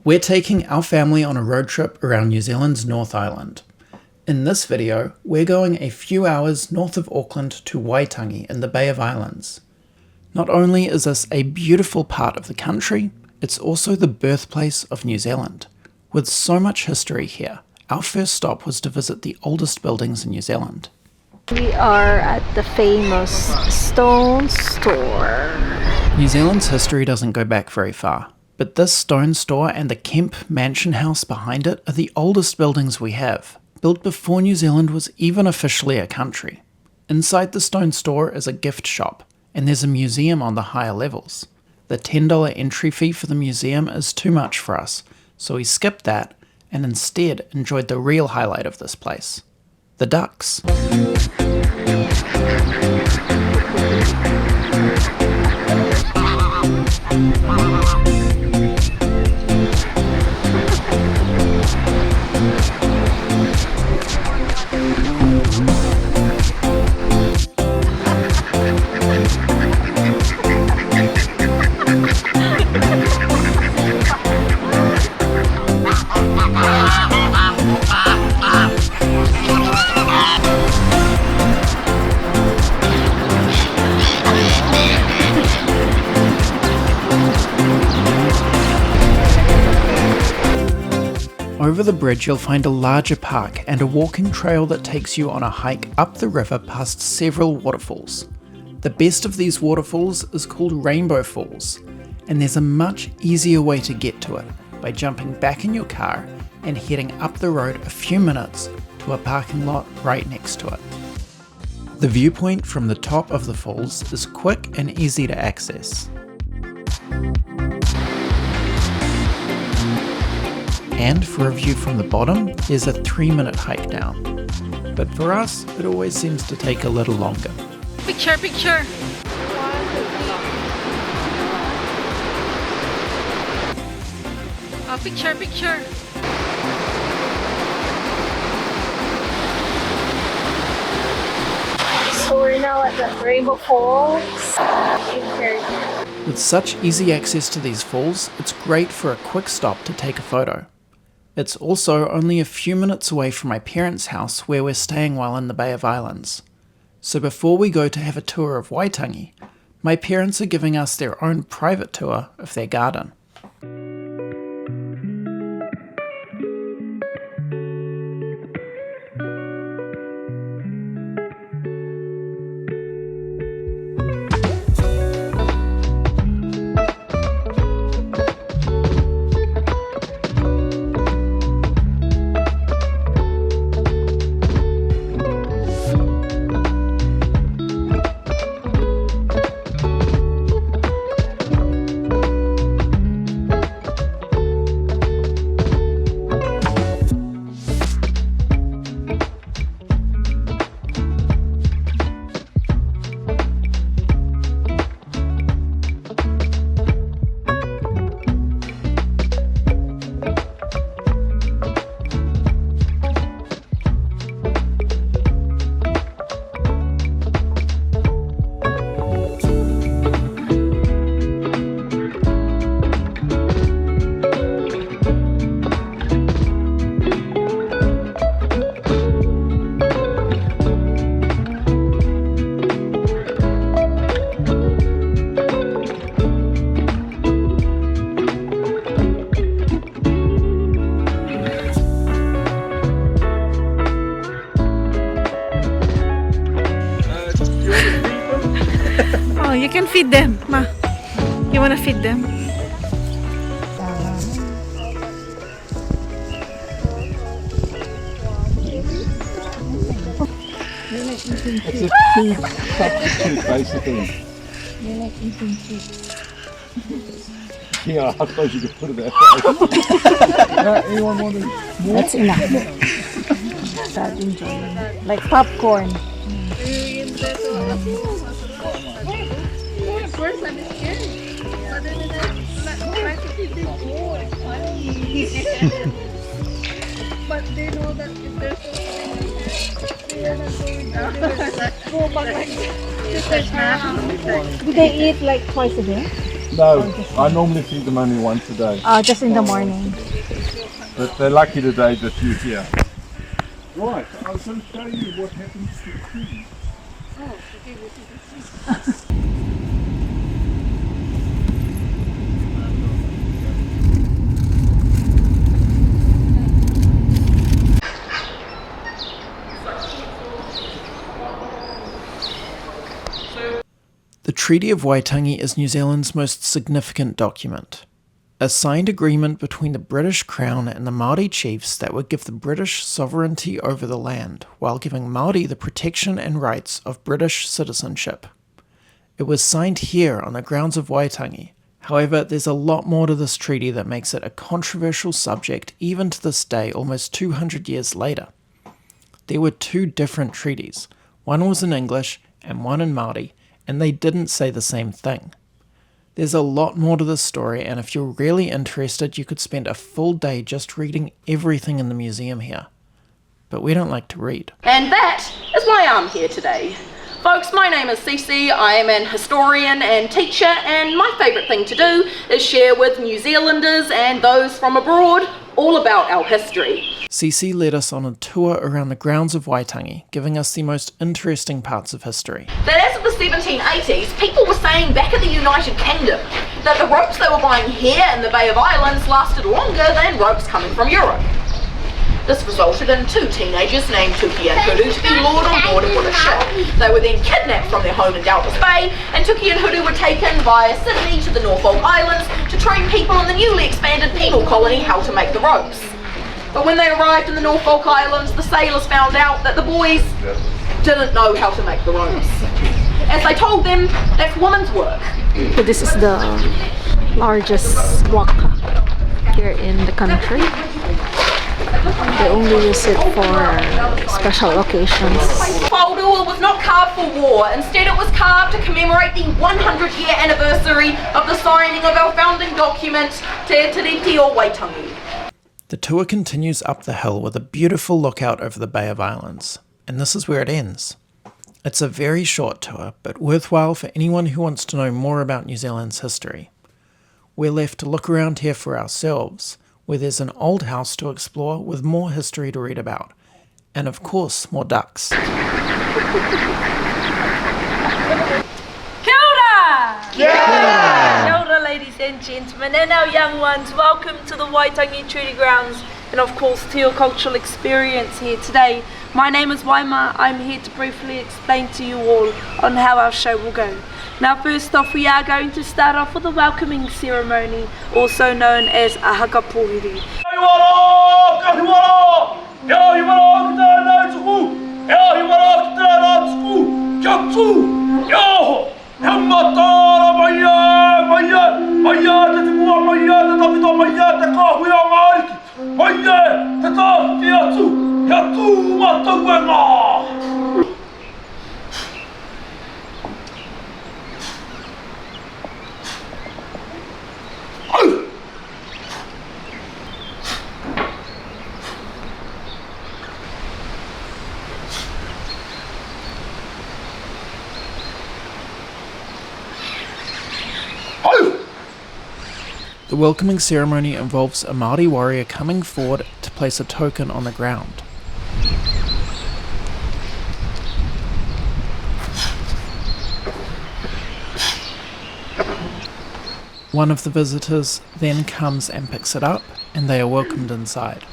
We're taking our family on a road trip around New Zealand's North Island. In this video, we're going a few hours north of Auckland to Waitangi in the Bay of Islands. Not only is this a beautiful part of the country, it's also the birthplace of New Zealand. With so much history here, our first stop was to visit the oldest buildings in New Zealand. We are at the famous stone store. New Zealand's history doesn't go back very far, but this stone store and the Kemp mansion house behind it are the oldest buildings we have, built before New Zealand was even officially a country. Inside the stone store is a gift shop, and there's a museum on the higher levels. The $10 entry fee for the museum is too much for us, so we skipped that and instead enjoyed the real highlight of this place, the ducks. Over the bridge you'll find a larger park and a walking trail that takes you on a hike up the river past several waterfalls. The best of these waterfalls is called Rainbow Falls, and there's a much easier way to get to it by jumping back in your car and heading up the road a few minutes to a parking lot right next to it. The viewpoint from the top of the falls is quick and easy to access. And for a view from the bottom, there's a 3-minute hike down. But for us, it always seems to take a little longer. Picture! Picture! So we're now at the Rainbow Falls in Kerikeri. With such easy access to these falls, it's great for a quick stop to take a photo. It's also only a few minutes away from my parents' house where we're staying while in the Bay of Islands. So before we go to have a tour of Waitangi, my parents are giving us their own private tour of their garden. Oh, you can feed them, Ma. You wanna feed them? It's a food substitute, basically. They like eating food. Yeah, I suppose you could put it that way. Anyone want more? That's enough. Start enjoying it. Like popcorn. First time it's scary, but then but they know that if there's something they are not going down. Go back like this. Do they eat like twice a day? No, I normally feed them only once a day. Just in the morning. But they're lucky today that you're here. Right, I was going to show you what happens to the trees. The Treaty of Waitangi is New Zealand's most significant document. A signed agreement between the British Crown and the Māori chiefs that would give the British sovereignty over the land, while giving Māori the protection and rights of British citizenship. It was signed here on the grounds of Waitangi. However, there's a lot more to this treaty that makes it a controversial subject even to this day, almost 200 years later. There were two different treaties. One was in English and one in Māori, and they didn't say the same thing. There's a lot more to this story, and if you're really interested, you could spend a full day just reading everything in the museum here. But we don't like to read. And that is why I'm here today. Folks, my name is Cece. I am an historian and teacher, and my favourite thing to do is share with New Zealanders and those from abroad all about our history. Cece led us on a tour around the grounds of Waitangi, giving us the most interesting parts of history. That as of the 1780s, people were saying back in the United Kingdom that the ropes they were buying here in the Bay of Islands lasted longer than ropes coming from Europe. This resulted in two teenagers named Tuki and Huru to be lured on board aboard a ship. They were then kidnapped from their home in Doubtless Bay, and Tuki and Huru were taken via Sydney to the Norfolk Islands to train people in the newly expanded penal colony how to make the ropes. But when they arrived in the Norfolk Islands, the sailors found out that the boys didn't know how to make the ropes. As they told them, that's woman's work. So this is the largest waka here in the country. They only use it for special occasions. Whaurua was not carved for war. Instead, it was carved to commemorate the 100-year anniversary of the signing of our founding document, Te Tiriti o Waitangi. The tour continues up the hill with a beautiful lookout over the Bay of Islands, and this is where it ends. It's a very short tour, but worthwhile for anyone who wants to know more about New Zealand's history. We're left to look around here for ourselves, where there's an old house to explore with more history to read about, and of course more ducks. Kia ora! Yeah! Kia ora, ladies and gentlemen, and our young ones. Welcome to the Waitangi Treaty Grounds, and of course to your cultural experience here today. My name is Waima. I'm here to briefly explain to you all on how our show will go. Now, first off, we are going to start off with a welcoming ceremony, also known as a haka pōhiri. The welcoming ceremony involves a Māori warrior coming forward to place a token on the ground. One of the visitors then comes and picks it up, and they are welcomed inside.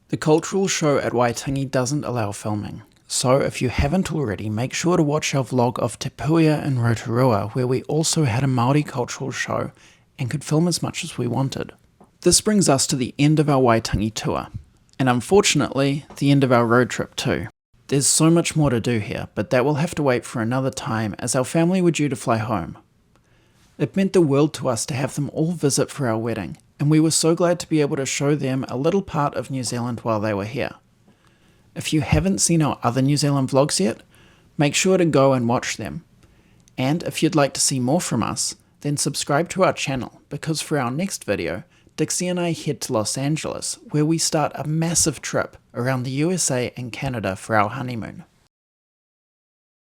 The cultural show at Waitangi doesn't allow filming, so if you haven't already, make sure to watch our vlog of Te Paihia in Rotorua, where we also had a Māori cultural show and could film as much as we wanted. This brings us to the end of our Waitangi tour, and unfortunately, the end of our road trip too. There's so much more to do here, but that will have to wait for another time as our family were due to fly home. It meant the world to us to have them all visit for our wedding, and we were so glad to be able to show them a little part of New Zealand while they were here. If you haven't seen our other New Zealand vlogs yet, make sure to go and watch them. And if you'd like to see more from us, then subscribe to our channel, because for our next video, Dixie and I head to Los Angeles, where we start a massive trip around the USA and Canada for our honeymoon.